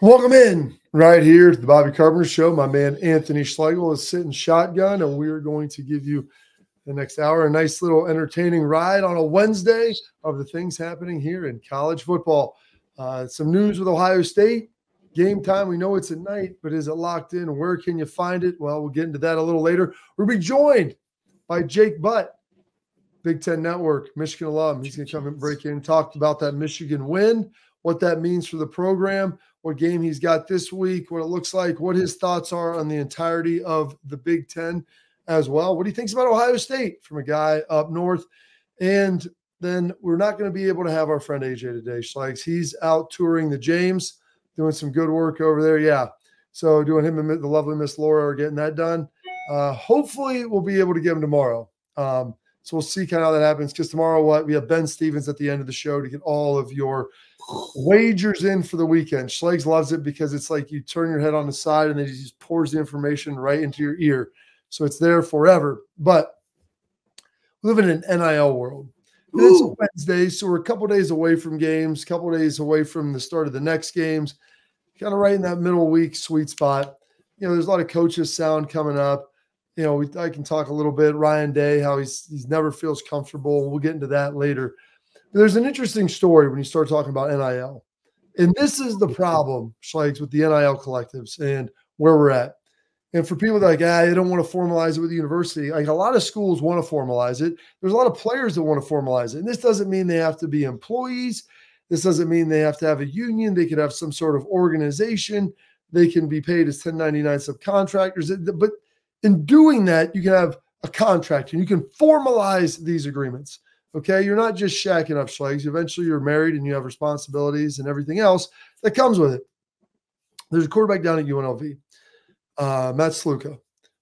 Welcome in right here to the Bobby Carpenter Show. My man Anthony Schlegel is sitting shotgun, and we are going to give you the next hour a nice little entertaining ride on a Wednesday of the things happening here in college football. Some news with Ohio State. Game time, we know it's at night, but is it locked in? Where can you find it? Well, we'll get into that a little later. We'll be joined by Jake Butt, Big Ten Network, Michigan alum. He's going to come and break in, talk about that Michigan win, what that means for the program, what game he's got this week, what it looks like, what his thoughts are on the entirety of the Big Ten as well, what he thinks about Ohio State from a guy up north. And then we're not going to be able to have our friend AJ today, Schlegs. He's out touring the James, doing some good work over there. Yeah. So doing him and the lovely Miss Laura are getting that done. Hopefully we'll be able to get him tomorrow. So we'll see kind of how that happens, because tomorrow we have Ben Stevens at the end of the show to get all of your wagers in for the weekend. Schlegs loves it because it's like you turn your head on the side and then he just pours the information right into your ear. So it's there forever. But we live in an NIL world. It's Wednesday, so we're a couple days away from games, a couple days away from the start of the next games, kind of right in that middle week sweet spot. You know, there's a lot of coaches sound coming up. You know, I can talk a little bit. Ryan Day, how he's never feels comfortable. We'll get into that later. But there's an interesting story when you start talking about NIL. And this is the problem, Schlegs, with the NIL collectives and where we're at. And for people that are like, they don't want to formalize it with the university. Like, a lot of schools want to formalize it. There's a lot of players that want to formalize it. And this doesn't mean they have to be employees. This doesn't mean they have to have a union. They could have some sort of organization. They can be paid as 1099 subcontractors. But in doing that, you can have a contract and you can formalize these agreements. Okay, you're not just shacking up, Schlegs. Eventually you're married and you have responsibilities and everything else that comes with it. There's a quarterback down at UNLV, Matt Sluka,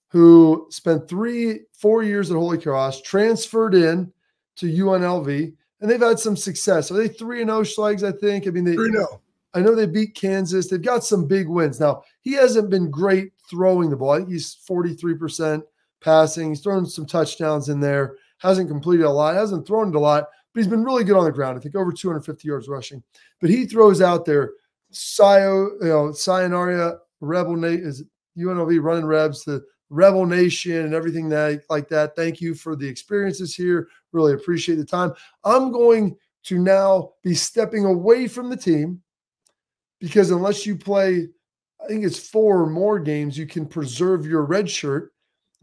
who spent 4 years at Holy Cross, transferred in to UNLV, and they've had some success. Are they 3-0, Schlegs, I think? I mean, 3-0. I know they beat Kansas. They've got some big wins. Now, he hasn't been great throwing the ball. I think he's 43% passing. He's thrown some touchdowns in there. Hasn't completed a lot. Hasn't thrown it a lot, but he's been really good on the ground. I think over 250 yards rushing. But he throws out there, Sayonara, Rebel Nation, is UNLV running Rebs, the Rebel Nation and everything like that. Thank you for the experiences here. Really appreciate the time. I'm going to now be stepping away from the team, because unless you play, I think it's 4 or more games, you can preserve your red shirt.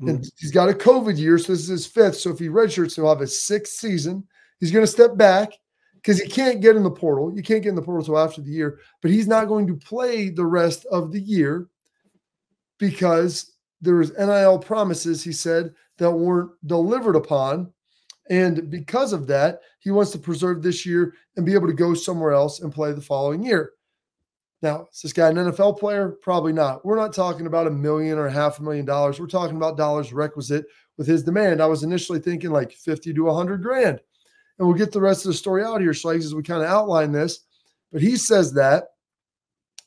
And he's got a COVID year, so this is his 5th. So if he redshirts, he'll have his 6th season. He's going to step back because he can't get in the portal. You can't get in the portal until after the year. But he's not going to play the rest of the year because there was NIL promises, he said, that weren't delivered upon. And because of that, he wants to preserve this year and be able to go somewhere else and play the following year. Now, is this guy an NFL player? Probably not. We're not talking about $1 million or $500,000. We're talking about dollars requisite with his demand. I was initially thinking like 50 to 100 grand. And we'll get the rest of the story out here, Schlegs, as we kind of outline this. But he says that.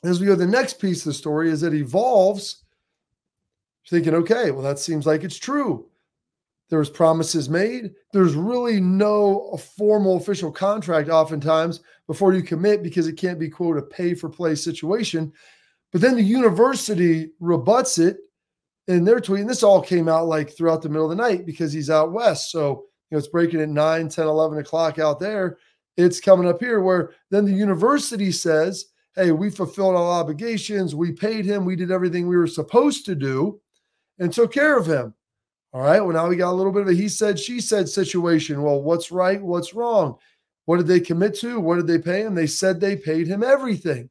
As we go to the next piece of the story, is it evolves, thinking, okay, well, that seems like it's true. There was promises made. There's really no formal official contract oftentimes before you commit, because it can't be, quote, a pay-for-play situation. But then the university rebuts it in their tweet. And this all came out like throughout the middle of the night because he's out west. So, it's breaking at 9, 10, 11 o'clock out there. It's coming up here where then the university says, hey, we fulfilled our obligations. We paid him. We did everything we were supposed to do and took care of him. All right, well, now we got a little bit of a he said, she said situation. Well, what's right? What's wrong? What did they commit to? What did they pay him? They said they paid him everything.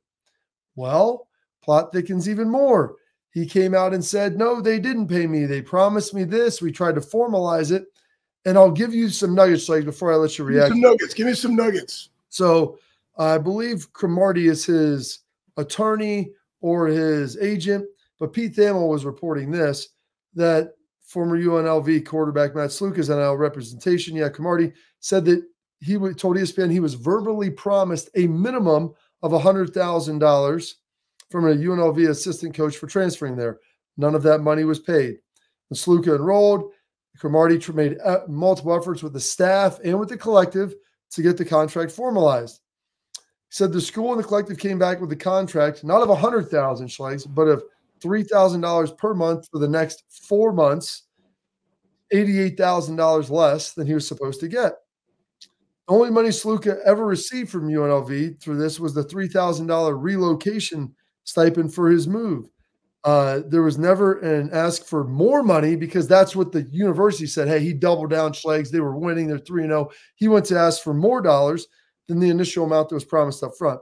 Well, plot thickens even more. He came out and said, no, they didn't pay me. They promised me this. We tried to formalize it. And I'll give you some nuggets, like, before I let you react. Give me some nuggets. So I believe 𝗟𝗓𝗘 is his attorney or his agent, but Pete Thamel was reporting this, that former UNLV quarterback Matt Sluka's NIL representation, 𝗟𝗓𝗩𝗘, said that he told ESPN he was verbally promised a minimum of $100,000 from a UNLV assistant coach for transferring there. None of that money was paid. When Sluka enrolled, 𝗟𝗓𝗩𝗘 made multiple efforts with the staff and with the collective to get the contract formalized. said the school and the collective came back with a contract, not of 100,000 Schlegs, but of $3,000 per month for the next 4 months, $88,000 less than he was supposed to get. The only money Sluka ever received from UNLV through this was the $3,000 relocation stipend for his move. There was never an ask for more money because that's what the university said. Hey, he doubled down Schlegs. They were winning. They're 3-0. He went to ask for more dollars than the initial amount that was promised up front.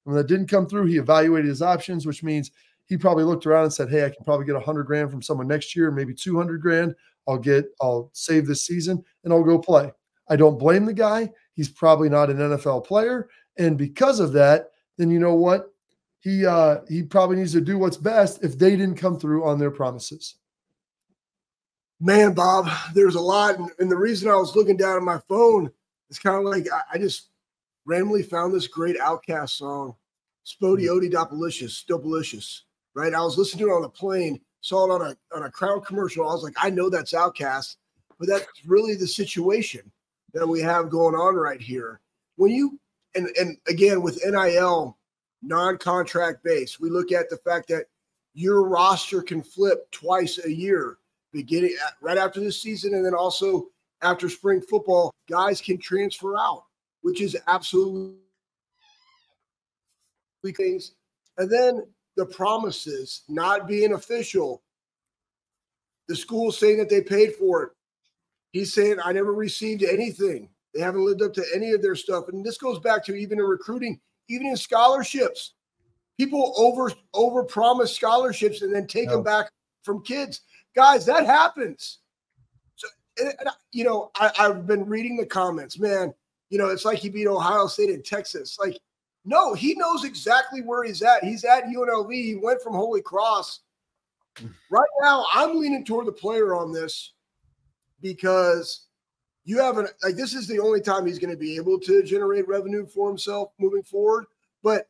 When that didn't come through, he evaluated his options, which means he probably looked around and said, hey, I can probably get $100,000 from someone next year, maybe $200,000. I'll save this season and I'll go play. I don't blame the guy. He's probably not an NFL player. And because of that, then you know what? He probably needs to do what's best if they didn't come through on their promises. Man, Bob, there's a lot. And the reason I was looking down at my phone is kind of like I just randomly found this great Outkast song, Spodioty Dopalicious, right? I was listening to it on the plane, saw it on a Crown commercial. I was like, I know that's Outkast, but that's really the situation that we have going on right here. When you and again with NIL, non-contract base, we look at the fact that your roster can flip twice a year, beginning right after this season and then also after spring football. Guys can transfer out, which is absolutely things. And then the promises not being official. The school saying that they paid for it. He's saying, I never received anything. They haven't lived up to any of their stuff. And this goes back to even in recruiting, even in scholarships. People over promise scholarships and then take them back from kids. Guys, that happens. So, you know, I've been reading the comments, man. You know, it's like he beat Ohio State in Texas. Like, no, he knows exactly where he's at. He's at UNLV. He went from Holy Cross. Right now, I'm leaning toward the player on this because you haven't, like, this is the only time he's going to be able to generate revenue for himself moving forward. But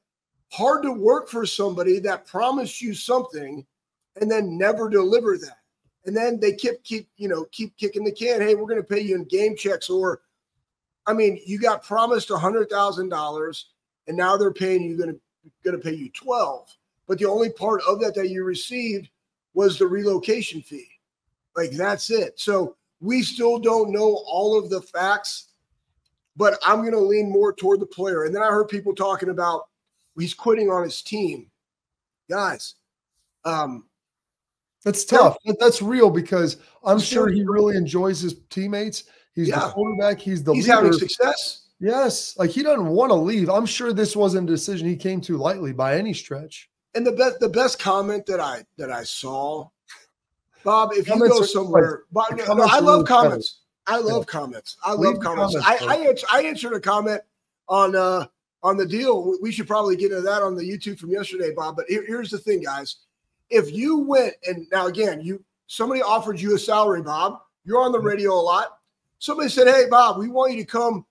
hard to work for somebody that promised you something and then never deliver that. And then they keep kicking the can. Hey, we're going to pay you in game checks. Or, I mean, you got promised $100,000 and now they're paying you going to pay you 12. But the only part of that you received was the relocation fee. Like, that's it. So we still don't know all of the facts, but I'm going to lean more toward the player. And then I heard people talking about he's quitting on his team. Guys, that's tough. That's real because I'm sure he really enjoys his teammates. He's the quarterback. He's leader. Having success. Yes. Like, he doesn't want to leave. I'm sure this wasn't a decision he came to lightly by any stretch. And the best comment that I saw, Bob, if you go somewhere, Bob, I love comments. I love comments. I love comments. I answered a comment on the deal. We should probably get into that on the YouTube from yesterday, Bob. But here's the thing, guys. If you went and now again, somebody offered you a salary, Bob. You're on the radio a lot. Somebody said, "Hey, Bob, we want you to come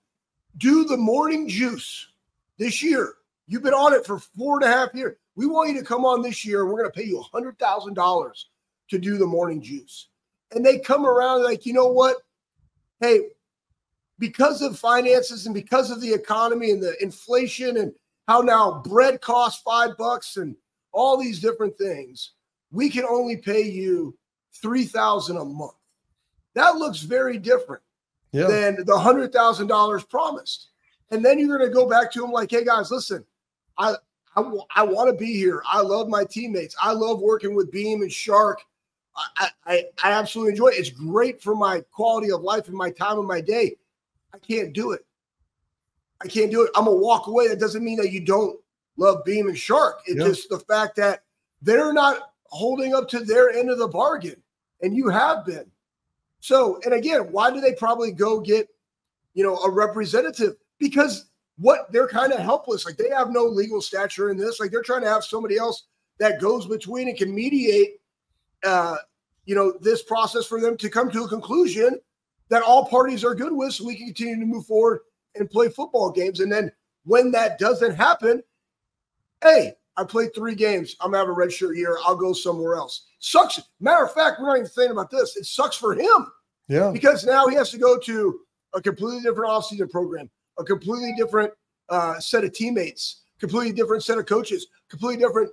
do the morning juice this year. You've been on it for 4.5 years. We want you to come on this year. We're going to pay you $100,000 to do the morning juice." And they come around like, you know what? Hey, because of finances and because of the economy and the inflation and how now bread costs $5 and all these different things, we can only pay you $3,000 a month. That looks very different than the $100,000 promised. And then you're going to go back to them like, hey, guys, listen, I want to be here. I love my teammates. I love working with Beam and Shark. I absolutely enjoy it. It's great for my quality of life and my time of my day. I can't do it. I'm going to walk away. That doesn't mean that you don't love Beam and Shark. It's just the fact that they're not holding up to their end of the bargain, and you have been. So, and again, why do they probably go get, a representative? Because they're kind of helpless. Like, they have no legal stature in this. Like, they're trying to have somebody else that goes between and can mediate, this process for them to come to a conclusion that all parties are good with, so we can continue to move forward and play football games. And then when that doesn't happen, hey, I played 3 games. I'm going to have a redshirt year. I'll go somewhere else. Sucks. Matter of fact, we're not even thinking about this. It sucks for him. Yeah. Because now he has to go to a completely different offseason program, a completely different set of teammates, completely different set of coaches, completely different,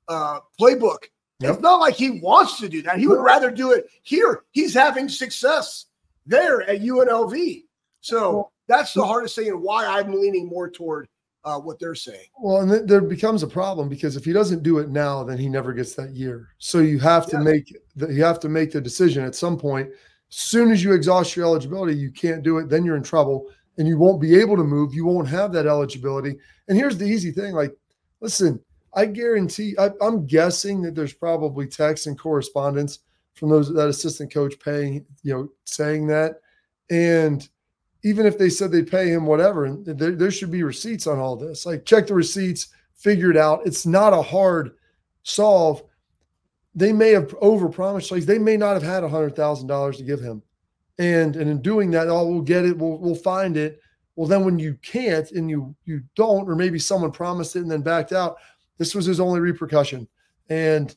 playbook. Yep. It's not like he wants to do that. He would rather do it here. He's having success there at UNLV. So that's the hardest thing and why I'm leaning more toward what they're saying. Well, and there becomes a problem because if he doesn't do it now, then he never gets that year. So you have to make the decision at some point. As soon as you exhaust your eligibility, you can't do it. Then you're in trouble and you won't be able to move. You won't have that eligibility. And here's the easy thing. Like, listen, I guarantee I'm guessing that there's probably texts and correspondence from that assistant coach saying that. And even if they said they'd pay him whatever, and there should be receipts on all this. Like, check the receipts, figure it out. It's not a hard solve. They may have overpromised. Like, they may not have had $100,000 to give him. And in doing that, we'll get it. We'll find it. Well, then when you can't and you don't, or maybe someone promised it and then backed out, this was his only repercussion. And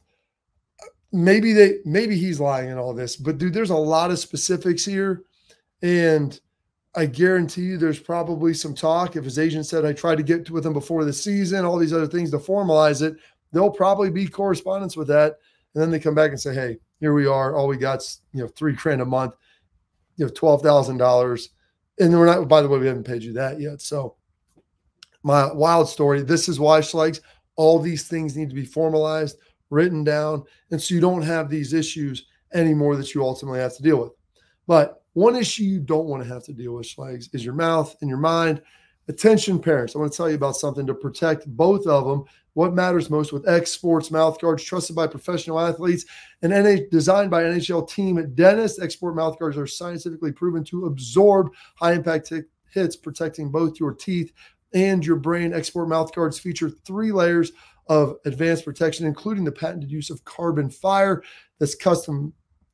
maybe he's lying in all this. But, dude, there's a lot of specifics here. And I guarantee you there's probably some talk. If his agent said, I tried to get with him before the season, all these other things to formalize it, there'll probably be correspondence with that. And then they come back and say, hey, here we are. All we got's, $3,000 a month, $12,000. And we're not, by the way, we haven't paid you that yet. So my wild story, this is why, Schlegs, all these things need to be formalized, written down. And so you don't have these issues anymore that you ultimately have to deal with. But one issue you don't want to have to deal with, Schlegs, is your mouth and your mind. Attention, parents. I want to tell you about something to protect both of them. What matters most with X Sports mouth guards, trusted by professional athletes and designed by NHL team dentists. X Sport mouth guards are scientifically proven to absorb high-impact hits, protecting both your teeth and your brain. X Sport mouth guards feature 3 layers of advanced protection, including the patented use of carbon fiber that's custom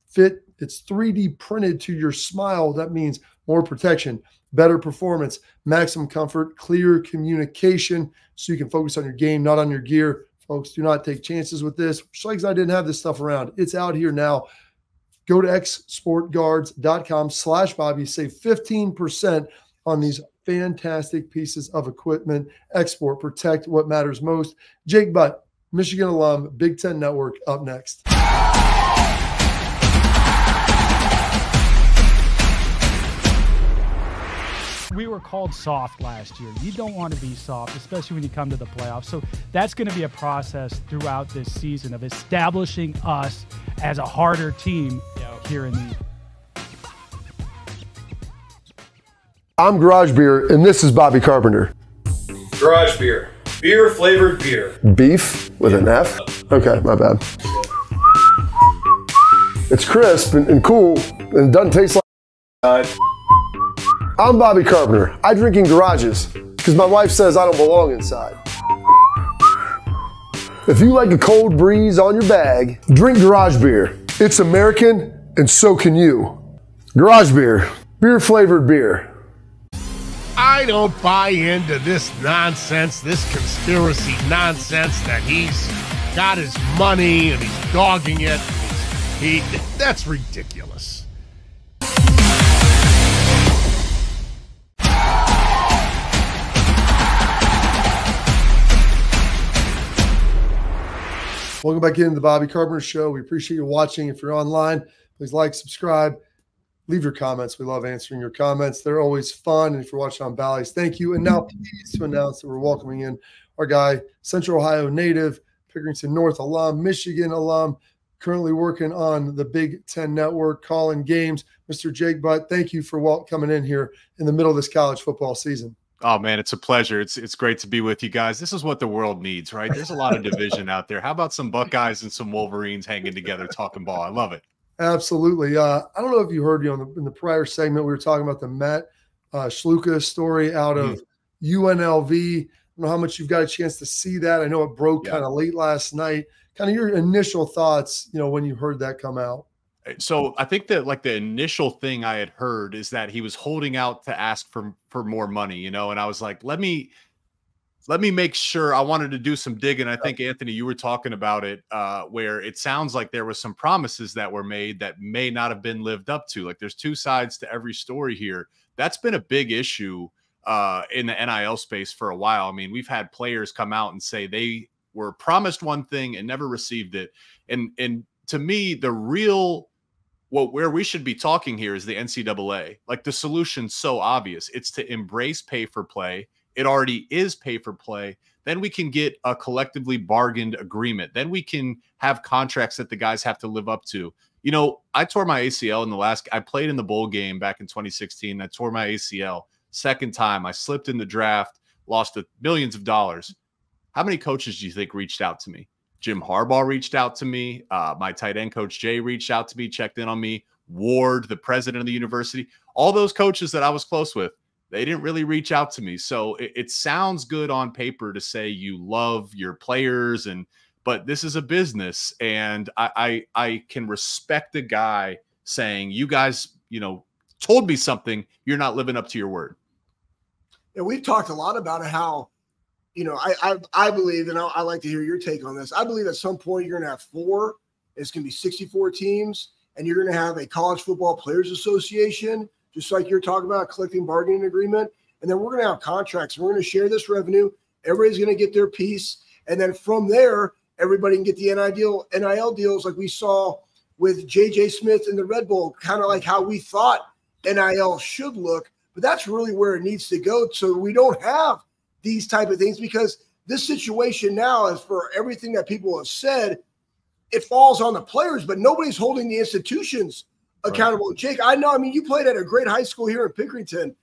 fit. It's 3D printed to your smile. That means more protection, better performance, maximum comfort, clear communication, so you can focus on your game, not on your gear. Folks, do not take chances with this. Schlegs, I didn't have this stuff around. It's out here now. Go to xsportguards.com/Bobby. Save 15% on these fantastic pieces of equipment. Export, protect what matters most. Jake Butt, Michigan alum, Big Ten Network, up next. We were called soft last year. You don't want to be soft, especially when you come to the playoffs. So that's going to be a process throughout this season of establishing us as a harder team here in the. I'm Garage Beer, and this is Bobby Carpenter. Garage Beer. Beer flavored beer. Beef with an F? Okay, my bad. It's crisp and cool, and it doesn't taste like. I'm Bobby Carpenter. I drink in garages because my wife says I don't belong inside. If you like a cold breeze on your bag, drink Garage Beer. It's American, and so can you. Garage Beer. Beer flavored beer. I don't buy into this nonsense, this conspiracy nonsense that he's got his money and he's dogging it. That's ridiculous. Welcome back into the Bobby Carpenter Show. We appreciate you watching. If you're online, please like, subscribe, leave your comments. We love answering your comments. They're always fun. And if you're watching on Bally's, thank you. And now pleased to announce that we're welcoming in our guy, Central Ohio native, Pickerington North alum, Michigan alum, currently working on the Big Ten Network, calling games, Mr. Jake Butt. Thank you for coming in here in the middle of this college football season. Oh, man, it's a pleasure. It's great to be with you guys. This is what the world needs, right? There's a lot of division out there. How about some Buckeyes and some Wolverines hanging together talking ball? I love it. Absolutely. I don't know if you heard in the prior segment, we were talking about the Matt Schlegel story out of UNLV. I don't know how much you've got a chance to see that. I know it broke kind of late last night. Kind of your initial thoughts, when you heard that come out. So I think that the initial thing I had heard is that he was holding out to ask for more money, and I was like, let me make sure. I wanted to do some digging. I think, Anthony, you were talking about it where it sounds like there were some promises that were made that may not have been lived up to. Like, there's two sides to every story here. That's been a big issue in the NIL space for a while. I mean, we've had players come out and say they were promised one thing and never received it. And to me, the real where we should be talking here is the NCAA. Like, the solution's so obvious. It's to embrace pay for play. It already is pay for play. Then we can get a collectively bargained agreement. Then we can have contracts that the guys have to live up to. You know, I tore my ACL I played in the bowl game back in 2016. I tore my ACL second time. I slipped in the draft, lost millions of dollars. How many coaches do you think reached out to me? Jim Harbaugh reached out to me. My tight end coach, Jay, reached out to me, checked in on me. Ward, the president of the university, all those coaches that I was close with, they didn't really reach out to me. So it sounds good on paper to say you love your players, but this is a business, and I can respect a guy saying, you guys, you know, told me something, you're not living up to your word. And we've talked a lot about how, you know, I believe, and I like to hear your take on this. I believe at some point you're going to have four. It's going to be 64 teams, and you're going to have a college football players association, just like you're talking about, a collective bargaining agreement. And then we're going to have contracts. We're going to share this revenue. Everybody's going to get their piece. And then from there, everybody can get the NIL deals like we saw with J.J. Smith in the Red Bull, kind of like how we thought NIL should look. But that's really where it needs to go, so we don't have these type of things, because this situation now is, for everything that people have said, it falls on the players, but nobody's holding the institutions accountable. Right. Jake, I know, I mean, you played at a great high school here in Pickerington.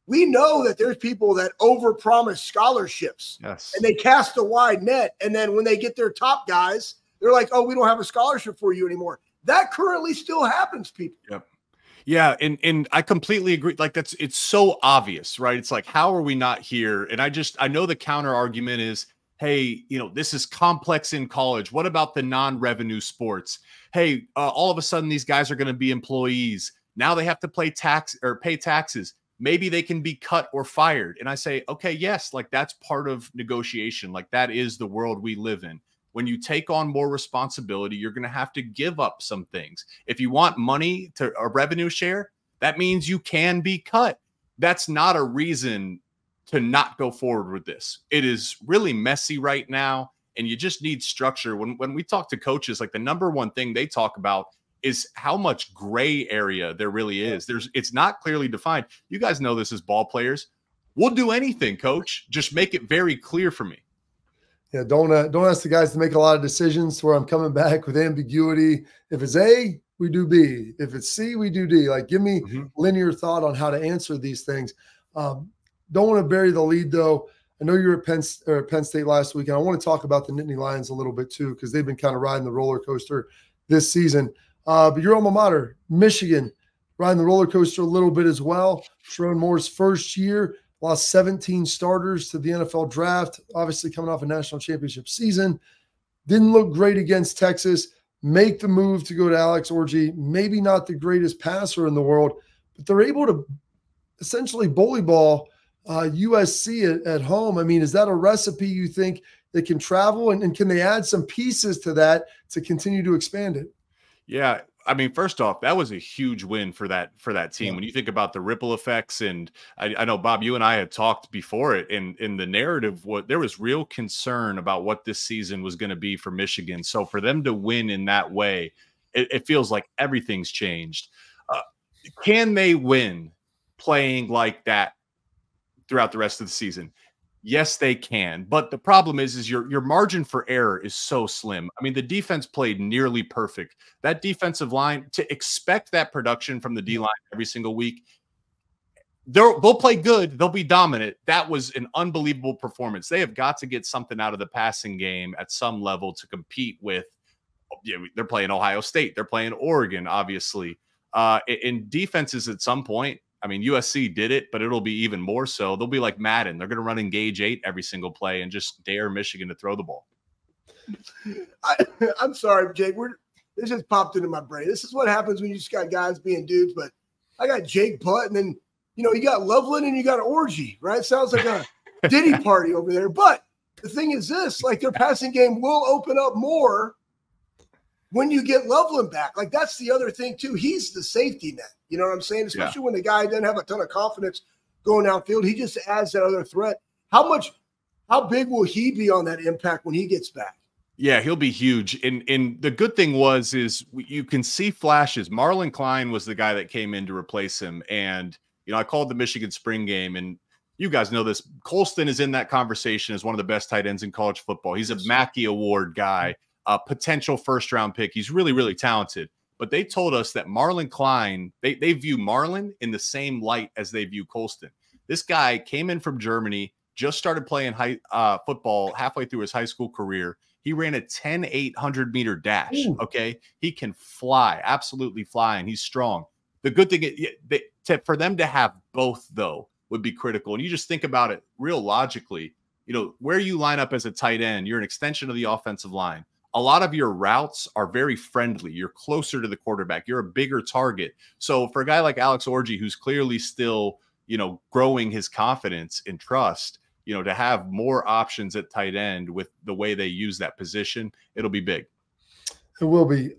We know that there's people that overpromise scholarships, yes, and they cast a wide net. And then when they get their top guys, they're like, oh, we don't have a scholarship for you anymore. That currently still happens, people. Yep. Yeah, and I completely agree. Like, it's so obvious, right? It's like, how are we not here? And I know the counter argument is, hey, you know, this is complex in college. What about the non-revenue sports? Hey, all of a sudden these guys are going to be employees. Now they have to pay taxes. Maybe they can be cut or fired. And I say, okay, yes, like, that's part of negotiation. Like, that is the world we live in. When you take on more responsibility, you're going to have to give up some things. If you want money to a revenue share, that means you can be cut. That's not a reason to not go forward with this. It is really messy right now, and you just need structure. When we talk to coaches, like, the number one thing they talk about is how much gray area there really is. It's not clearly defined. You guys know this as ball players. We'll do anything, coach. Just make it very clear for me. Yeah, don't ask the guys to make a lot of decisions to where I'm coming back with ambiguity. If it's A, we do B. If it's C, we do D. Like, give me linear thought on how to answer these things. Don't want to bury the lead, though. I know you were at Penn State last week, and I want to talk about the Nittany Lions a little bit too, because they've been kind of riding the roller coaster this season. But your alma mater, Michigan, riding the roller coaster a little bit as well. Sharon Moore's first year. Lost 17 starters to the NFL draft, obviously coming off a national championship season. Didn't look great against Texas. Make the move to go to Alex Orji. Maybe not the greatest passer in the world, but they're able to essentially bully ball USC at home. I mean, is that a recipe you think they can travel? And can they add some pieces to that to continue to expand it? Yeah. I mean, first off, that was a huge win for that team. Yeah. When you think about the ripple effects, and I know, Bob, you and I had talked before it in the narrative, there was real concern about what this season was going to be for Michigan. So for them to win in that way, it feels like everything's changed. Can they win playing like that throughout the rest of the season? Yes, they can. But the problem is your margin for error is so slim. I mean, the defense played nearly perfect. That defensive line, to expect that production from the D-line every single week, they'll play good. They'll be dominant. That was an unbelievable performance. They have got to get something out of the passing game at some level to compete with. They're playing Ohio State. They're playing Oregon, obviously. In defenses at some point, I mean, USC did it, but it'll be even more so. They'll be like Madden. They're going to run engage 8 every single play and just dare Michigan to throw the ball. I'm sorry, Jake. This just popped into my brain. This is what happens when you just got guys being dudes. But I got Jake Butt, and then, you know, you got Loveland and you got Orgy, right? Sounds like a Diddy party over there. But the thing is this, like, their passing game will open up more when you get Loveland back. Like, that's the other thing, too. He's the safety net. You know what I'm saying? Especially when the guy doesn't have a ton of confidence going downfield. He just adds that other threat. How big will he be on that impact when he gets back? Yeah, he'll be huge. And the good thing is you can see flashes. Marlon Klein was the guy that came in to replace him. And, I called the Michigan spring game, and you guys know this. Colston is in that conversation as one of the best tight ends in college football. He's a Mackey Award guy, a potential first-round pick. He's really, really talented. But they told us that Marlon Klein, they view Marlon in the same light as they view Colston. This guy came in from Germany, just started playing football halfway through his high school career. He ran a 10,800-meter dash, okay? He can fly, absolutely fly, and he's strong. The good thing for them to have both, though, would be critical. And you just think about it real logically, where you line up as a tight end, you're an extension of the offensive line. A lot of your routes are very friendly. You're closer to the quarterback. You're a bigger target. So for a guy like Alex Orji, who's clearly still, growing his confidence and trust, to have more options at tight end with the way they use that position, it'll be big. It will be.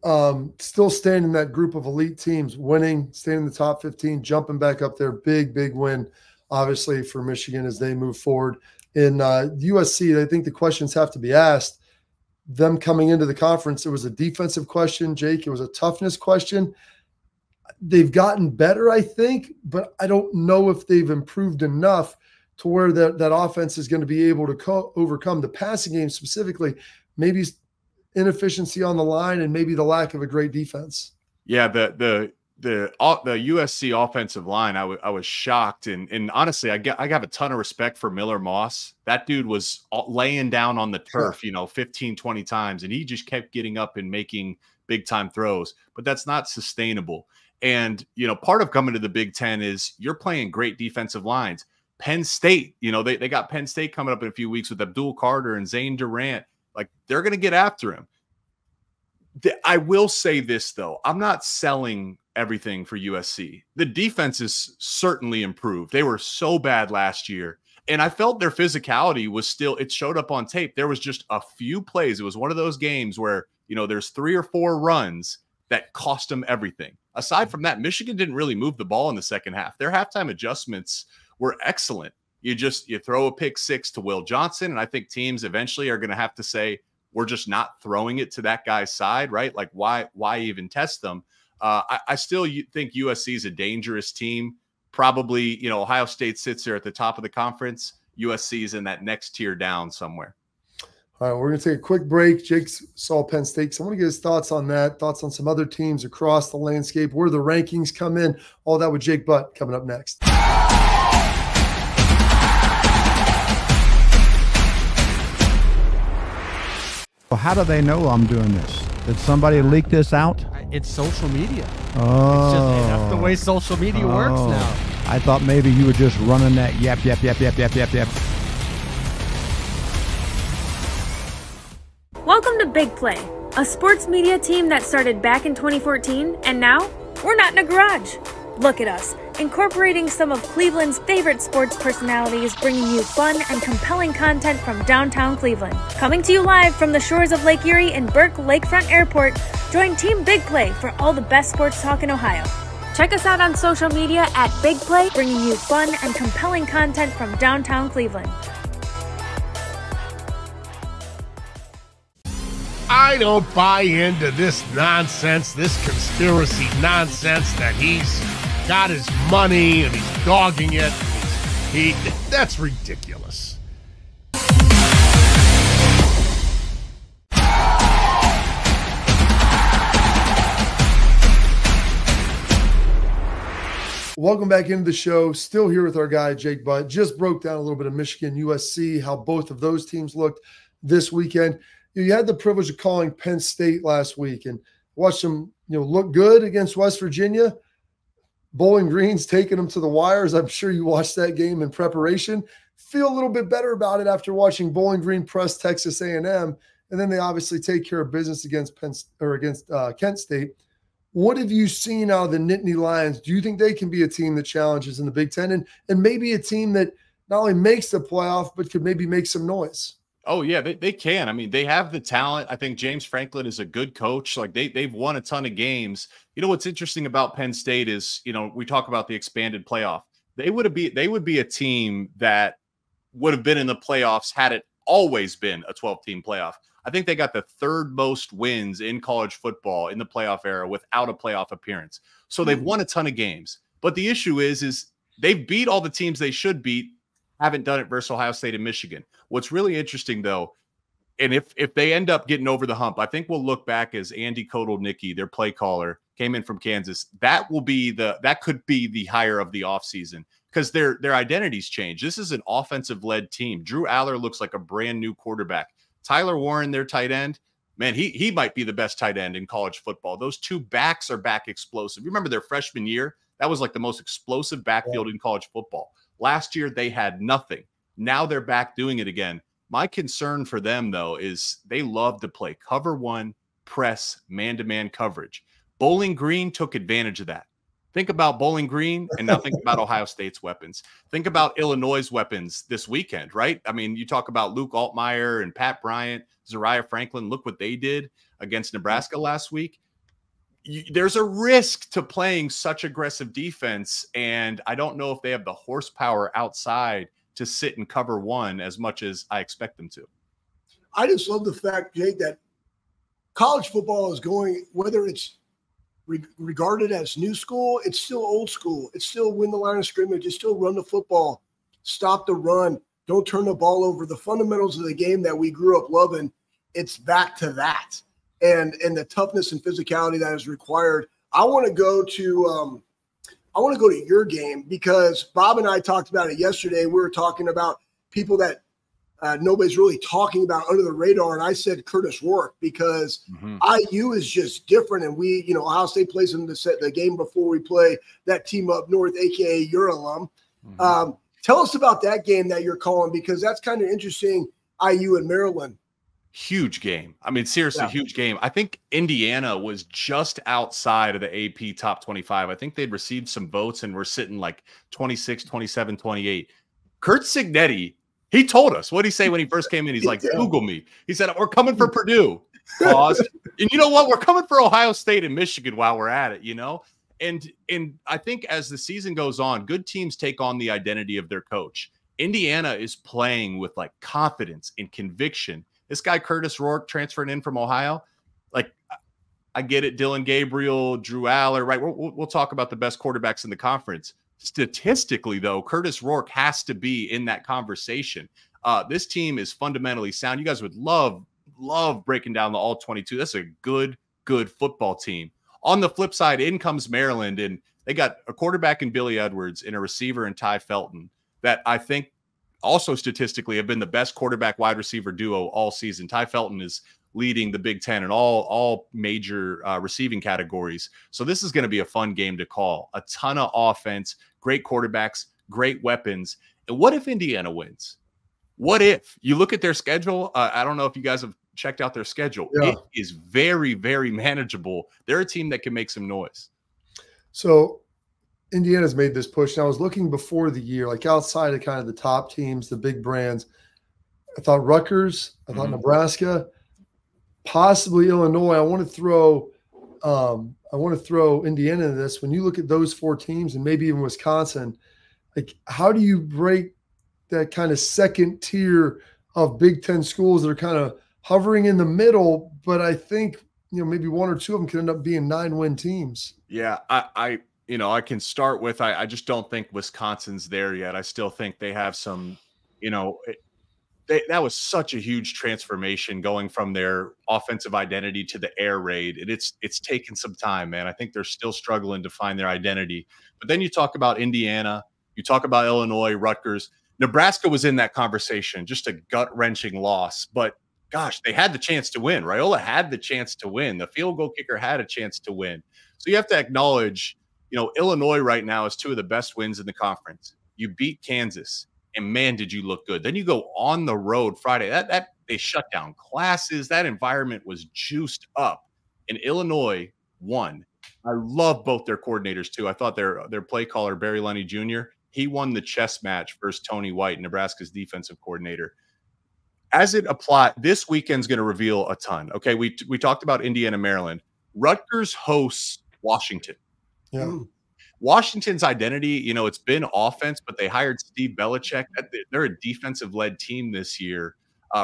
Still staying in that group of elite teams, winning, staying in the top 15, jumping back up there. Big, big win, obviously, for Michigan as they move forward. In USC, I think the questions have to be asked. Them coming into the conference, it was a defensive question, Jake. It was a toughness question. They've gotten better, I think, but I don't know if they've improved enough to where that offense is going to be able to overcome the passing game specifically, maybe inefficiency on the line and maybe the lack of a great defense. Yeah, the USC offensive line, I was shocked. And honestly, I have a ton of respect for Miller Moss. That dude was laying down on the turf, 15, 20 times, and he just kept getting up and making big-time throws. But that's not sustainable. And, part of coming to the Big Ten is you're playing great defensive lines. Penn State, they got Penn State coming up in a few weeks with Abdul Carter and Zane Durant. Like, they're going to get after him. I will say this, though. I'm not selling everything for USC. The defense is certainly improved. They were so bad last year. And I felt their physicality was still, it showed up on tape. There was just a few plays. It was one of those games where, there's 3 or 4 runs that cost them everything. Aside from that, Michigan didn't really move the ball in the second half. Their halftime adjustments were excellent. You throw a pick 6 to Will Johnson, and I think teams eventually are going to have to say, we're just not throwing it to that guy's side, right? Like, why even test them? I still think USC is a dangerous team. Probably, Ohio State sits there at the top of the conference. USC is in that next tier down somewhere. All right, we're going to take a quick break. Jake saw Penn State, so I want to get his thoughts on that, thoughts on some other teams across the landscape, where the rankings come in, all that with Jake Butt coming up next. Well, how do they know I'm doing this? Did somebody leak this out? It's social media. Oh. That's the way social media works now. I thought maybe you were just running that yap. Welcome to Big Play, a sports media team that started back in 2014, and now we're not in a garage. Look at us, incorporating some of Cleveland's favorite sports personalities, bringing you fun and compelling content from downtown Cleveland. Coming to you live from the shores of Lake Erie and Burke Lakefront Airport, join Team Big Play for all the best sports talk in Ohio. Check us out on social media at Big Play, bringing you fun and compelling content from downtown Cleveland. I don't buy into this nonsense, this conspiracy nonsense that he's got his money and he's dogging it. That's ridiculous. Welcome back into the show. Still here with our guy, Jake Butt. Just broke down a little bit of Michigan-USC, how both of those teams looked this weekend. You had the privilege of calling Penn State last week and watched them, look good against West Virginia. Bowling Green's taking them to the wires. I'm sure you watched that game in preparation. Feel a little bit better about it after watching Bowling Green press Texas A&M, and then they obviously take care of business against Kent State. What have you seen out of the Nittany Lions? Do you think they can be a team that challenges in the Big Ten and maybe a team that not only makes the playoff but could maybe make some noise? Oh, yeah, they can. I mean, they have the talent. I think James Franklin is a good coach. Like, they've won a ton of games. What's interesting about Penn State is, we talk about the expanded playoff. they would be a team that would have been in the playoffs had it always been a 12-team playoff. I think they got the third most wins in college football in the playoff era without a playoff appearance. So they've won a ton of games. But the issue is they've beat all the teams they should beat, haven't done it versus Ohio State and Michigan. What's really interesting, though, and if they end up getting over the hump, I think we'll look back as Andy Kotelnicki, their play caller, came in from Kansas. That could be the hire of the offseason because their identities change. This is an offensive-led team. Drew Aller looks like a brand new quarterback. Tyler Warren, their tight end, man, he might be the best tight end in college football. Those two backs are back explosive. You remember their freshman year? That was like the most explosive backfield in college football. Last year, they had nothing. Now they're back doing it again. My concern for them, though, is they love to play cover one, press, man-to-man coverage. Bowling Green took advantage of that. Think about Bowling Green, and now think about Ohio State's weapons. Think about Illinois' weapons this weekend, right? I mean, you talk about Luke Altmaier and Pat Bryant, Zariah Franklin. Look what they did against Nebraska last week. There's a risk to playing such aggressive defense, and I don't know if they have the horsepower outside to sit and cover one as much as I expect them to. I just love the fact, Jake, that college football is going, whether it's regarded as new school, it's still old school. It's still win the line of scrimmage. It's still run the football, stop the run, don't turn the ball over. The fundamentals of the game that we grew up loving, it's back to that. And the toughness and physicality that is required. I want to go to your game because Bob and I talked about it yesterday. We were talking about people that nobody's really talking about under the radar, and I said Curtis Rourke because IU is just different, and we, Ohio State plays them the game before we play that team up north, aka your alum. Tell us about that game that you're calling because that's kind of interesting. IU and Maryland. Huge game. I mean, seriously, huge game. I think Indiana was just outside of the AP top 25. I think they'd received some votes and were sitting like 26, 27, 28. Kurt Cignetti, he told us, what did he say when he first came in? He's like, Google me. He said, we're coming for Purdue. Paused. And you know what? We're coming for Ohio State and Michigan while we're at it, And I think as the season goes on, good teams take on the identity of their coach. Indiana is playing with like confidence and conviction. This guy, Curtis Rourke, transferred in from Ohio. Like, I get it. Dylan Gabriel, Drew Aller, right? We'll talk about the best quarterbacks in the conference. Statistically, though, Curtis Rourke has to be in that conversation. This team is fundamentally sound. You guys would love breaking down the all-22. That's a good football team. On the flip side, in comes Maryland, and they got a quarterback in Billy Edwards and a receiver in Ty Felton that I think also statistically have been the best quarterback wide receiver duo all season. Ty Felton is leading the Big Ten in all major receiving categories. So this is going to be a fun game to call. A ton of offense, great quarterbacks, great weapons. And what if Indiana wins? What if you look at their schedule? I don't know if you guys have checked out their schedule. Yeah. It is very, very manageable. They're a team that can make some noise. So Indiana's made this push. And I was looking before the year, like outside of kind of the top teams, the big brands. I thought Rutgers, I thought Nebraska, possibly Illinois. I want to throw Indiana into this. When you look at those four teams and maybe even Wisconsin, like how do you break that kind of second tier of Big Ten schools that are kind of hovering in the middle? But I think, maybe one or two of them could end up being 9-win teams. Yeah, I can start with, I just don't think Wisconsin's there yet. I still think they have some, that was such a huge transformation going from their offensive identity to the air raid. And it's taken some time, man. I think they're still struggling to find their identity. But then you talk about Indiana, you talk about Illinois, Rutgers. Nebraska was in that conversation, just a gut-wrenching loss. But gosh, they had the chance to win. Raiola had the chance to win. The field goal kicker had a chance to win. So you have to acknowledge, Illinois right now is two of the best wins in the conference. You beat Kansas, and man, did you look good. Then you go on the road Friday. That they shut down classes. That environment was juiced up, and Illinois won. I love both their coordinators too. I thought their play caller Barry Lunny Jr. He won the chess match versus Tony White, Nebraska's defensive coordinator. As it applies, this weekend's going to reveal a ton. Okay, we talked about Indiana, Maryland. Rutgers hosts Washington. Yeah. Washington's identity, you know, it's been offense, but they hired Steve Belichick. They're a defensive-led team this year.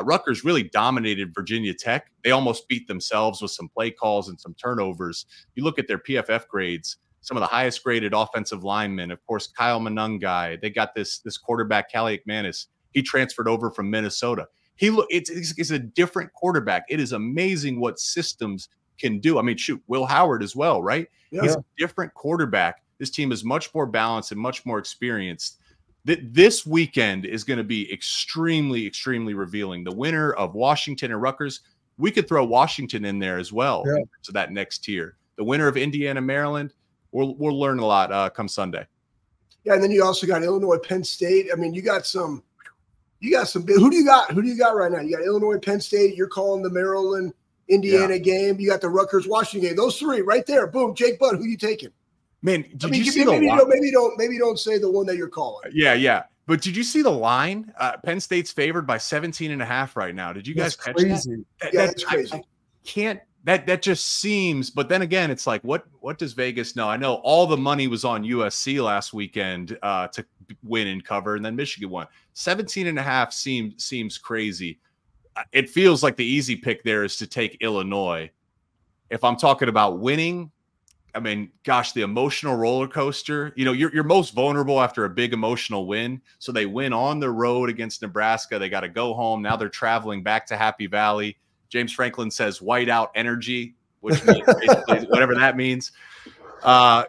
Rutgers really dominated Virginia Tech. They almost beat themselves with some play calls and some turnovers. You look at their PFF grades, some of the highest graded offensive linemen. Of course, Kyle Monangai. They got this quarterback, Callie McManus. He transferred over from Minnesota. It's a different quarterback. It is amazing what systems can do. I mean, shoot, Will Howard as well, right? Yeah. He's a different quarterback. This team is much more balanced and much more experienced. This weekend is going to be extremely, extremely revealing. The winner of Washington and Rutgers, we could throw Washington in there as well. Yeah. To that next tier. The winner of Indiana, Maryland, we'll learn a lot come Sunday. Yeah, and then you also got Illinois, Penn State. I mean, you got some. Who do you got? Who do you got right now? You got Illinois, Penn State. You're calling the Maryland, Indiana game. You got the Rutgers, Washington game. Those three right there. Boom. Jake Butt. Who you taking? Man, did you see maybe don't say the one that you're calling. Yeah. But did you see the line? Penn State's favored by 17.5 right now. Did you guys catch that? That's crazy. That just seems, but then again, it's like, what does Vegas know? I know all the money was on USC last weekend to win and cover, and then Michigan won. 17.5 seems crazy. It feels like the easy pick there is to take Illinois. If I'm talking about winning, I mean, gosh, the emotional roller coaster, you know, you're most vulnerable after a big emotional win. So they win on the road against Nebraska. They got to go home. Now they're traveling back to Happy Valley. James Franklin says whiteout energy, which means basically whatever that means. I'd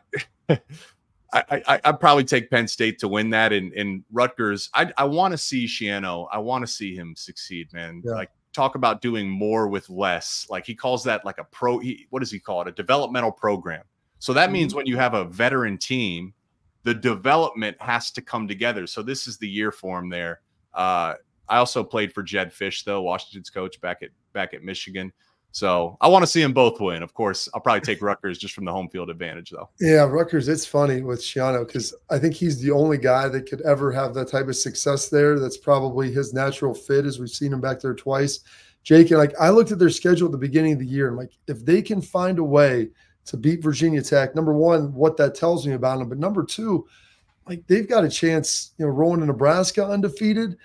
probably take Penn State to win that. And Rutgers, I want to see Shiano. I want to see him succeed, man. Yeah. Like, talk about doing more with less. Like, he calls that like what does he call it? A developmental program. So that means when you have a veteran team, the development has to come together. So this is the year for him there. I also played for Jed Fish, though, Washington's coach back at Michigan. So I want to see them both win. Of course, I'll probably take Rutgers just from the home field advantage, though. Yeah, Rutgers, it's funny with Shiano because I think he's the only guy that could ever have that type of success there. That's probably his natural fit, as we've seen him back there twice. Jake, and like I looked at their schedule at the beginning of the year, and like if they can find a way to beat Virginia Tech, number one, what that tells me about them, but number two, like they've got a chance, you know, rolling to Nebraska undefeated.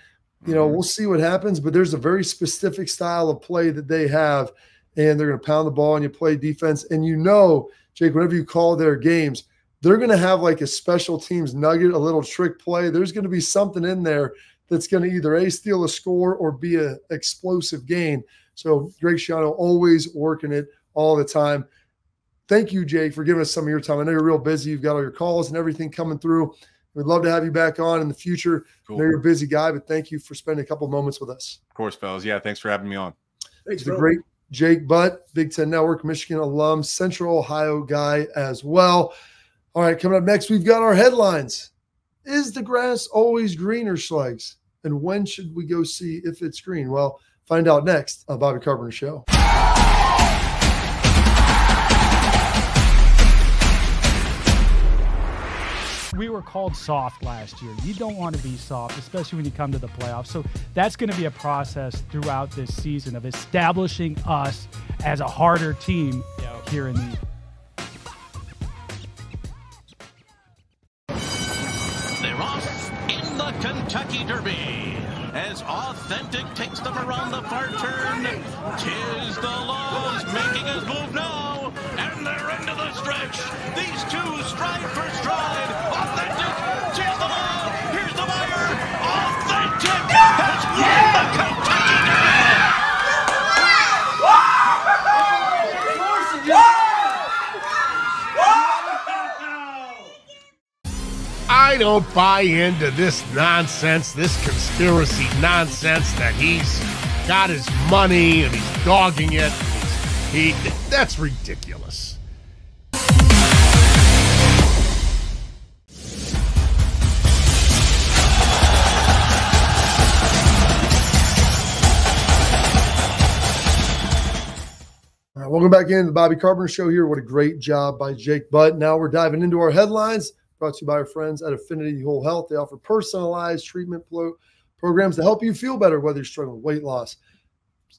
You know, we'll see what happens, but there's a very specific style of play that they have, and they're going to pound the ball and you play defense. And you know, Jake, whenever you call their games, they're going to have like a special teams nugget, a little trick play. There's going to be something in there that's going to either steal a score or be an explosive gain. So Greg Schiano always working it all the time. Thank you, Jake, for giving us some of your time. I know you're real busy. You've got all your calls and everything coming through. We'd love to have you back on in the future. Cool. I know you're a busy guy, but thank you for spending a couple moments with us. Of course, fellas. Yeah, thanks for having me on. Thanks, the great Jake Butt, Big Ten Network, Michigan alum, Central Ohio guy as well. All right, coming up next, we've got our headlines. Is the grass always greener, Schlegs? And when should we go see if it's green? Well, find out next on Bobby Carpenter Show. We were called soft last year. You don't want to be soft, especially when you come to the playoffs. So that's going to be a process throughout this season of establishing us as a harder team here in the They're off in the Kentucky Derby as Authentic takes them around the far turn. 'Tis the Laws making his move now, and they're into the stretch. These two stride for stride. Authentic, 'tis the Law. Here's the wire. Authentic has won the Kentucky Derby. I don't buy into this nonsense, this conspiracy nonsense that he's got his money and he's dogging it. That's ridiculous. All right, welcome back in the Bobby Carpenter Show here. What a great job by Jake Butt. Now we're diving into our headlines. Brought to you by our friends at Affinity Whole Health. They offer personalized treatment programs to help you feel better, whether you're struggling with weight loss,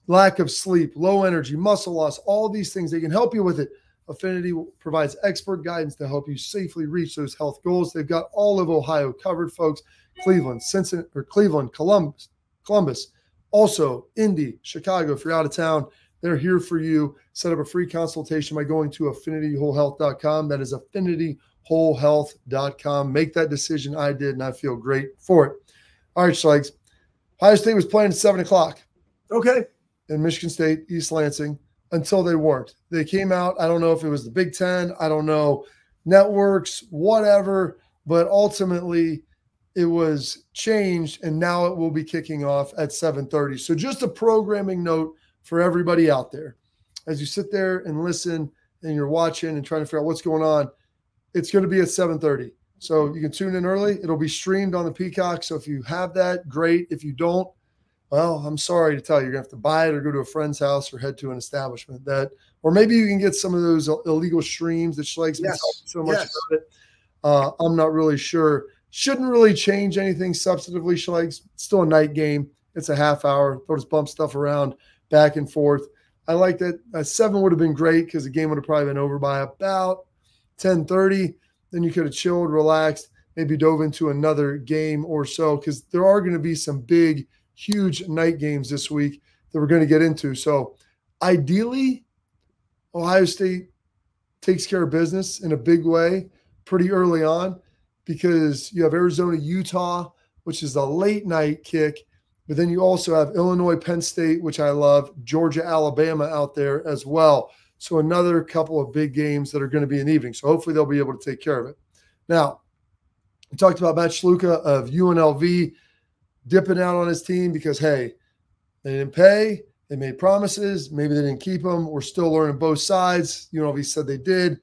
lack of sleep, low energy, muscle loss, all these things. They can help you with it. Affinity provides expert guidance to help you safely reach those health goals. They've got all of Ohio covered, folks. Cleveland, Cincinnati, or Cleveland, Columbus, also Indy, Chicago. If you're out of town, they're here for you. Set up a free consultation by going to affinityWholeHealth.com. That is affinityWholeHealth.com. Make that decision. I did, and I feel great for it. All right, Schlegs. Ohio State was playing at 7 o'clock. Okay. In Michigan State, East Lansing, until they weren't. They came out. I don't know if it was the Big Ten. I don't know. Networks, whatever. But ultimately, it was changed, and now it will be kicking off at 7:30. So just a programming note for everybody out there. As you sit there and listen and you're watching and trying to figure out what's going on, it's going to be at 7:30. So you can tune in early. It'll be streamed on the Peacock. So if you have that, great. If you don't, well, I'm sorry to tell you, you're going to have to buy it or go to a friend's house or head to an establishment or maybe you can get some of those illegal streams that Schleg's been talking so much about it. I'm not really sure. Shouldn't really change anything substantively, Schleg's. It's still a night game. It's a half hour. They'll just bump stuff around back and forth. I like that. 7 would have been great because the game would have probably been over by about 10:30. Then you could have chilled, relaxed, maybe dove into another game or so because there are going to be some big, huge night games this week that we're going to get into. So ideally, Ohio State takes care of business in a big way pretty early on because you have Arizona, Utah, which is a late night kick. But then you also have Illinois, Penn State, which I love, Georgia, Alabama out there as well. So another couple of big games that are going to be in the evening. So hopefully they'll be able to take care of it. Now, we talked about Matt Schlegel of UNLV dipping out on his team because, hey, they didn't pay. They made promises. Maybe they didn't keep them. We're still learning both sides. UNLV said they did.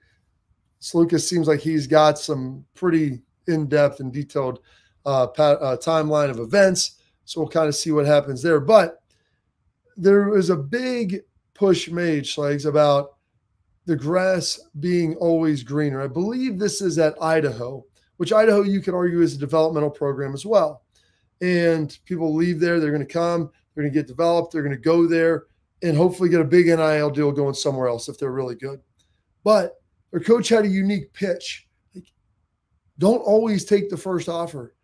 Schlegel seems like he's got some pretty in-depth and detailed timeline of events. So we'll kind of see what happens there. But there was a big push made, Schlegs, about the grass being always greener. I believe this is at Idaho, which Idaho you could argue is a developmental program as well. And people leave there. They're going to come. They're going to get developed. They're going to go there and hopefully get a big NIL deal going somewhere else if they're really good. But their coach had a unique pitch. Like, don't always take the first offer.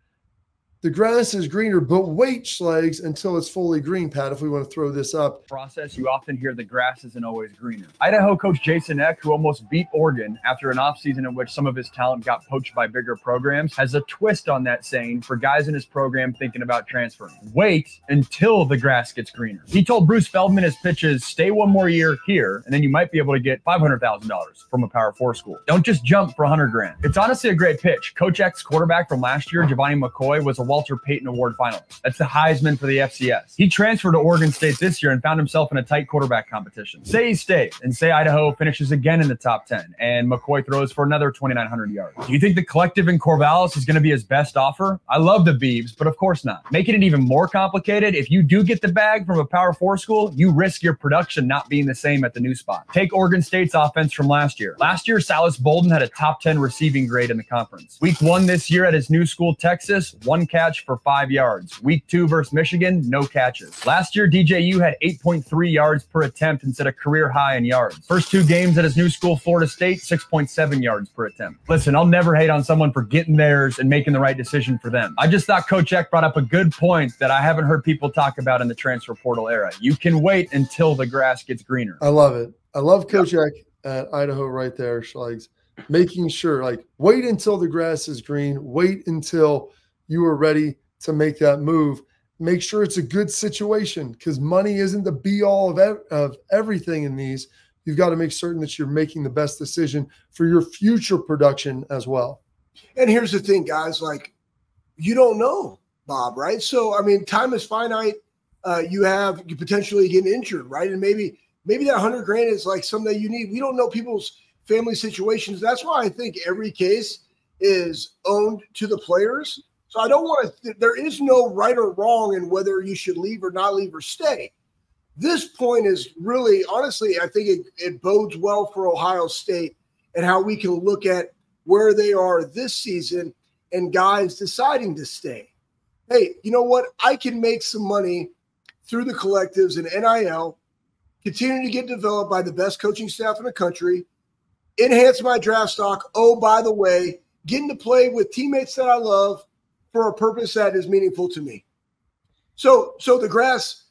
The grass is greener, but wait, Schlegs, until it's fully green, Pat, if we want to throw this up. Process, you often hear the grass isn't always greener. Idaho coach Jason Eck, who almost beat Oregon after an offseason in which some of his talent got poached by bigger programs, has a twist on that saying for guys in his program thinking about transferring. Wait until the grass gets greener. He told Bruce Feldman his pitches, stay one more year here, and then you might be able to get $500,000 from a Power 4 school. Don't just jump for $100,000. It's honestly a great pitch. Coach Eck's quarterback from last year, Giovanni McCoy, was a Walter Payton Award finalist. That's the Heisman for the FCS. He transferred to Oregon State this year and found himself in a tight quarterback competition. Say he stays, and say Idaho finishes again in the top 10, and McCoy throws for another 2,900 yards. Do you think the collective in Corvallis is going to be his best offer? I love the Beavs, but of course not. Making it even more complicated, if you do get the bag from a Power 4 school, you risk your production not being the same at the new spot. Take Oregon State's offense from last year. Last year, Salas Bolden had a top 10 receiving grade in the conference. Week 1 this year at his new school, Texas, 1 catch for 5 yards. Week 2 versus Michigan, no catches. Last year, DJU had 8.3 yards per attempt and set a career high in yards. First 2 games at his new school, Florida State, 6.7 yards per attempt. Listen, I'll never hate on someone for getting theirs and making the right decision for them. I just thought Coach Eck brought up a good point that I haven't heard people talk about in the transfer portal era. You can wait until the grass gets greener. I love it. I love Coach Eck at Idaho right there, Schlegs. Making sure, like, wait until the grass is green. Wait until you are ready to make that move. Make sure it's a good situation because money isn't the be-all of everything in these. You've got to make certain that you're making the best decision for your future production as well. And here's the thing, guys, like, you don't know, Bob, right? So, I mean, time is finite. You potentially get injured, right? And maybe that $100,000 is like something that you need. We don't know people's family situations. That's why I think every case is owned to the players. So I don't want to – there is no right or wrong in whether you should leave or not leave or stay. This point is really – honestly, I think it bodes well for Ohio State and how we can look at where they are this season and guys deciding to stay. Hey, you know what? I can make some money through the collectives and NIL, continue to get developed by the best coaching staff in the country, enhance my draft stock. Oh, by the way, getting to play with teammates that I love for a purpose that is meaningful to me. So the grass,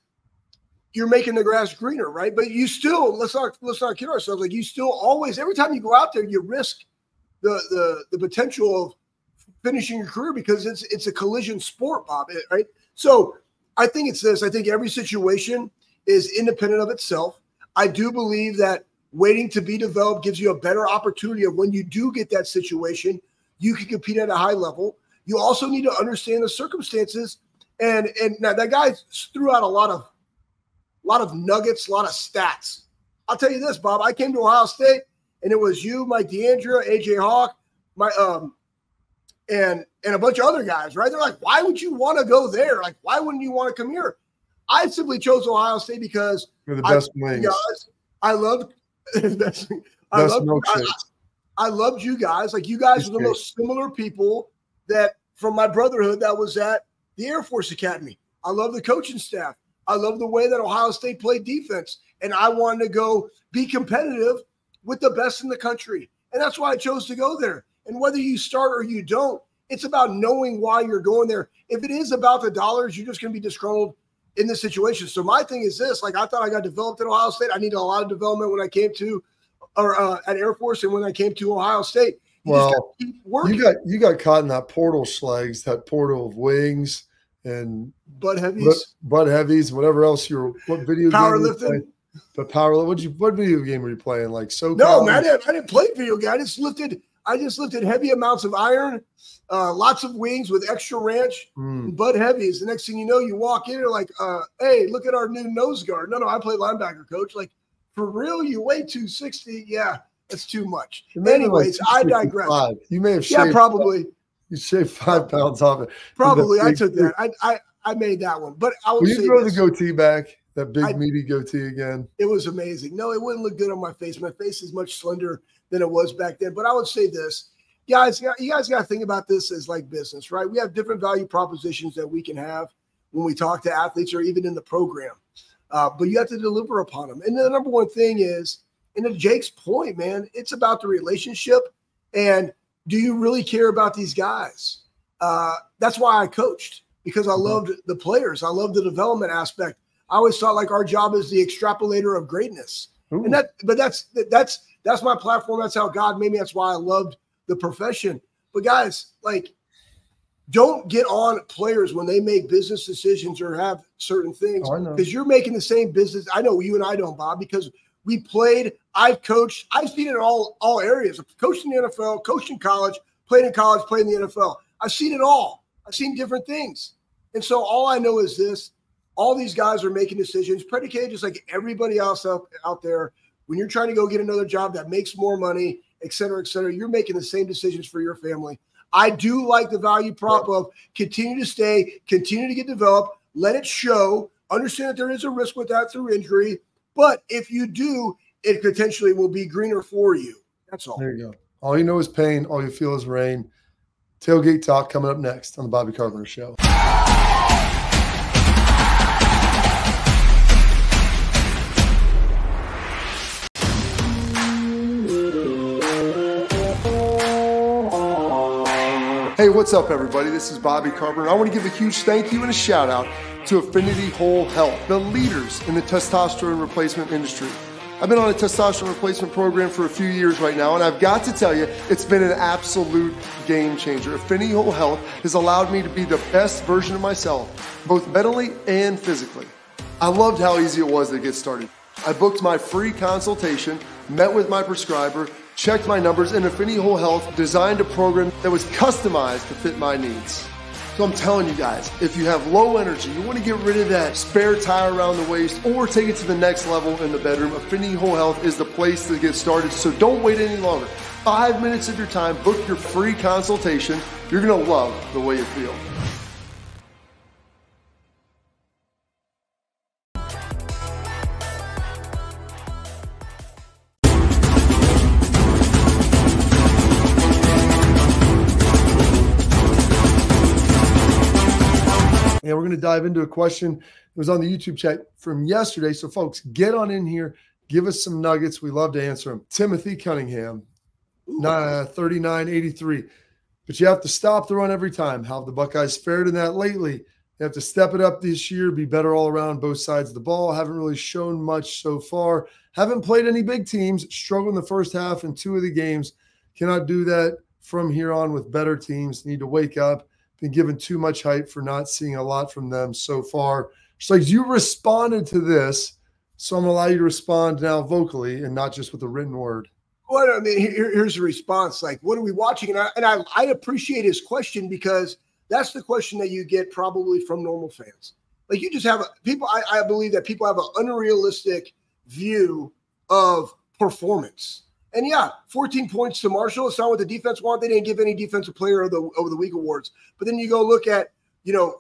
you're making the grass greener, right? But you still, let's not kid ourselves. Like, you still always, every time you go out there, you risk the potential of finishing your career because it's a collision sport, Bob, right? So I think it's this. I think every situation is independent of itself. I do believe that waiting to be developed gives you a better opportunity of when you do get that situation, you can compete at a high level. You also need to understand the circumstances. And now that guy threw out a lot of nuggets, a lot of stats. I'll tell you this, Bob. I came to Ohio State, and it was you, Mike D'Andrea, AJ Hawk, and a bunch of other guys, right? They're like, why would you want to go there? Like, why wouldn't you want to come here? I simply chose Ohio State because you're the best wings. I loved you guys. Like, you guys were the most similar people that from my brotherhood that was at the Air Force Academy. I love the coaching staff. I love the way that Ohio State played defense. And I wanted to go be competitive with the best in the country. And that's why I chose to go there. And whether you start or you don't, it's about knowing why you're going there. If it is about the dollars, you're just going to be disgruntled in this situation. So my thing is this, like, I thought I got developed at Ohio State. I needed a lot of development when I came to, at Air Force and when I came to Ohio State. Well, you got caught in that portal, Schlegs, that portal of wings and butt heavies, whatever else what video powerlifting. The power. What video game were you playing? Like No, man, I didn't play video game. I just lifted heavy amounts of iron, lots of wings with extra ranch, and butt heavies. The next thing you know, you walk in, you're like, hey, look at our new nose guard. No, I play linebacker, coach. Like, for real, you weigh 260? Yeah, that's too much. Anyways, I digress. You may have shaved. Yeah, probably. You shaved 5 pounds off it. Probably, I took that. I made that one. But I would say, you grow the goatee back? That big meaty goatee again. It was amazing. No, it wouldn't look good on my face. My face is much slender than it was back then. But I would say this, guys, you guys got to think about this as like business, right? We have different value propositions that we can have when we talk to athletes or even in the program. But you have to deliver upon them. And the number one thing is, and to Jake's point, man, it's about the relationship. And do you really care about these guys? That's why I coached, because I loved the players. I loved the development aspect. I always thought like our job is the extrapolator of greatness. Ooh. And that's my platform. That's how God made me. That's why I loved the profession. But guys, like, don't get on players when they make business decisions or have certain things, because you're making the same business. I know you and I don't, Bob, because we played, I've coached, I've seen it in all areas. I've coached in the NFL, coached in college, played in the NFL. I've seen it all. I've seen different things. And so all I know is this. All these guys are making decisions predicated just like everybody else out there. When you're trying to go get another job that makes more money, et cetera, you're making the same decisions for your family. I do like the value prop of continue to stay, continue to get developed, let it show, understand that there is a risk with that through injury. But if you do, it potentially will be greener for you. That's all. There you go. All you know is pain. All you feel is rain. Tailgate Talk coming up next on the Bobby Carpenter Show. Hey, what's up, everybody? This is Bobby Carpenter. I want to give a huge thank you and a shout out to Affinity Whole Health, the leaders in the testosterone replacement industry. I've been on a testosterone replacement program for a few years right now, and I've got to tell you, it's been an absolute game changer. Affinity Whole Health has allowed me to be the best version of myself, both mentally and physically. I loved how easy it was to get started. I booked my free consultation, met with my prescriber, checked my numbers, and Affinity Whole Health designed a program that was customized to fit my needs. So I'm telling you guys, if you have low energy, you want to get rid of that spare tire around the waist or take it to the next level in the bedroom, Affinity Whole Health is the place to get started. So don't wait any longer. 5 minutes of your time, book your free consultation. You're going to love the way you feel. And we're going to dive into a question that was on the YouTube chat from yesterday. So, folks, get on in here. Give us some nuggets. We love to answer them. Timothy Cunningham 39-83. But you have to stop the run every time. How have the Buckeyes fared in that lately? They have to step it up this year, be better all around both sides of the ball. Haven't really shown much so far. Haven't played any big teams. Struggled in the first half in 2 of the games. Cannot do that from here on with better teams. Need to wake up. Been given too much hype for not seeing a lot from them so far. It's like you responded to this, so I'm going to allow you to respond now vocally and not just with a written word. Well, I mean, here's the response. Like, what are we watching? And I appreciate his question, because that's the question that you get probably from normal fans. Like, you just have people. I believe that people have an unrealistic view of performance. And yeah, 14 points to Marshall. It's not what the defense wanted. They didn't give any defensive player of the week awards. But then you go look at,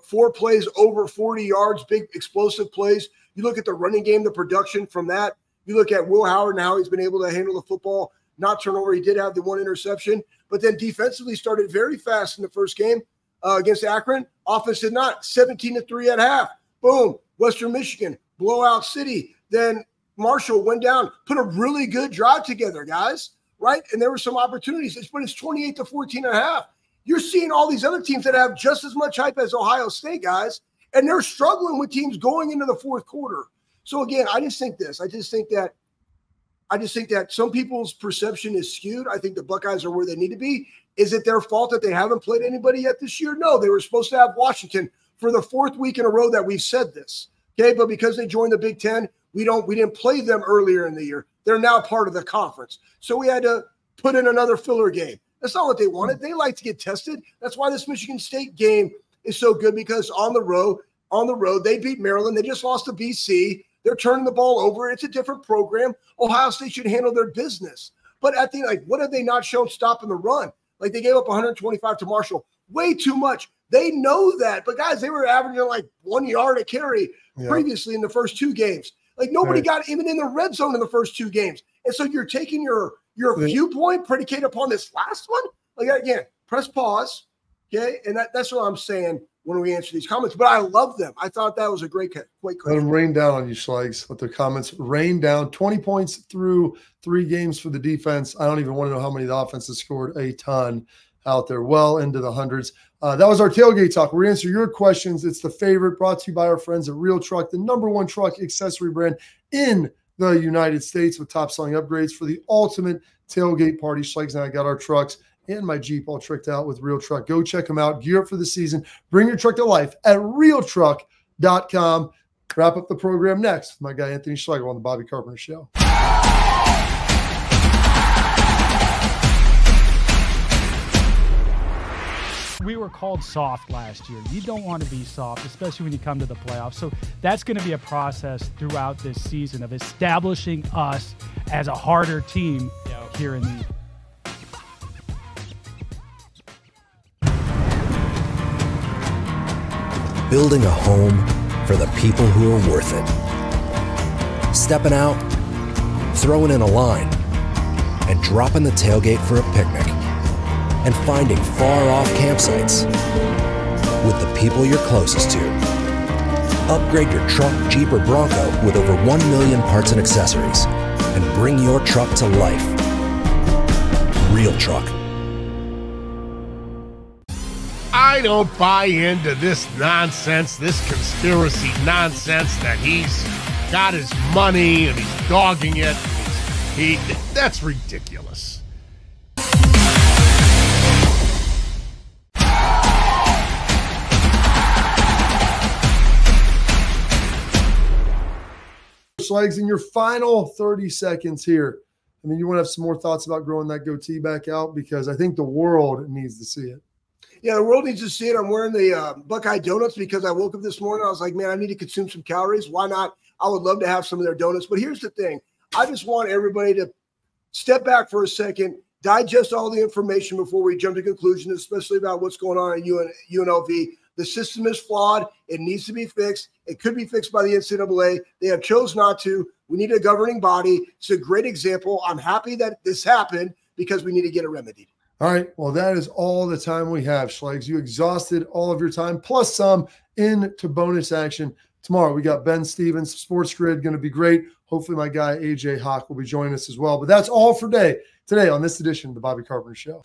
4 plays over 40 yards, big explosive plays. You look at the running game, the production from that. You look at Will Howard and how he's been able to handle the football, not turn over. He did have the 1 interception, but then defensively started very fast in the first game against Akron. Offense did not. 17-3 at half. Boom. Western Michigan, blowout city. Then Marshall went down, put a really good drive together, guys, right? And there were some opportunities. But it's 28-14 at half. You're seeing all these other teams that have just as much hype as Ohio State, guys, and they're struggling with teams going into the fourth quarter. So again, I just think that some people's perception is skewed. I think the Buckeyes are where they need to be. Is it their fault that they haven't played anybody yet this year? No, they were supposed to have Washington for the 4th week in a row that we've said this. Okay, but because they joined the Big Ten, we didn't play them earlier in the year. They're now part of the conference. So we had to put in another filler game. That's not what they wanted. They like to get tested. That's why this Michigan State game is so good, because on the road, they beat Maryland. They just lost to BC. They're turning the ball over. It's a different program. Ohio State should handle their business. But at the end, what have they not shown stopping the run? Like, they gave up 125 to Marshall. Way too much. They know that. But, guys, they were averaging like 1 yard a carry previously in the first 2 games. Like, nobody got even in the red zone in the first 2 games. And so you're taking your viewpoint predicated upon this last one? Like, again, press pause, okay? And that's what I'm saying when we answer these comments. But I love them. I thought that was a great question. Let them rain down on you, Schlegs. Let their comments rain down. 20 points through 3 games for the defense. I don't even want to know how many the offense has scored. A ton out there, well into the hundreds. That was our tailgate talk. We're going to answer your questions. It's the favorite, brought to you by our friends at Real Truck, the #1 truck accessory brand in the United States, with top-selling upgrades for the ultimate tailgate party. Schlegs and I got our trucks and my Jeep all tricked out with Real Truck. Go check them out. Gear up for the season. Bring your truck to life at realtruck.com. Wrap up the program next with my guy Anthony Schlegel on the Bobby Carpenter Show. We were called soft last year. You don't want to be soft, especially when you come to the playoffs. So that's going to be a process throughout this season of establishing us as a harder team here in the building a home for the people who are worth it. Stepping out, throwing in a line, and dropping the tailgate for a picnic. And finding far-off campsites with the people you're closest to. Upgrade your truck, Jeep, or Bronco with over 1 million parts and accessories. And bring your truck to life. Real Truck. I don't buy into this nonsense, this conspiracy nonsense that he's got his money and he's dogging it. That's ridiculous. Schlegs, in your final 30 seconds here, I mean, you want to have some more thoughts about growing that goatee back out, because I think the world needs to see it. Yeah, the world needs to see it. I'm wearing the Buckeye donuts because I woke up this morning. I was like, man, I need to consume some calories. Why not? I would love to have some of their donuts. But here's the thing. I just want everybody to step back for a second, digest all the information before we jump to conclusions, especially about what's going on at UNLV. The system is flawed. It needs to be fixed. It could be fixed by the NCAA. They have chose not to. We need a governing body. It's a great example. I'm happy that this happened because we need to get it remedied. All right. Well, that is all the time we have, Schlegs. You exhausted all of your time, plus some, into bonus action. tomorrow we got Ben Stevens, Sports Grid, going to be great. Hopefully my guy AJ Hawk will be joining us as well. But that's all for today on this edition of the Bobby Carpenter Show.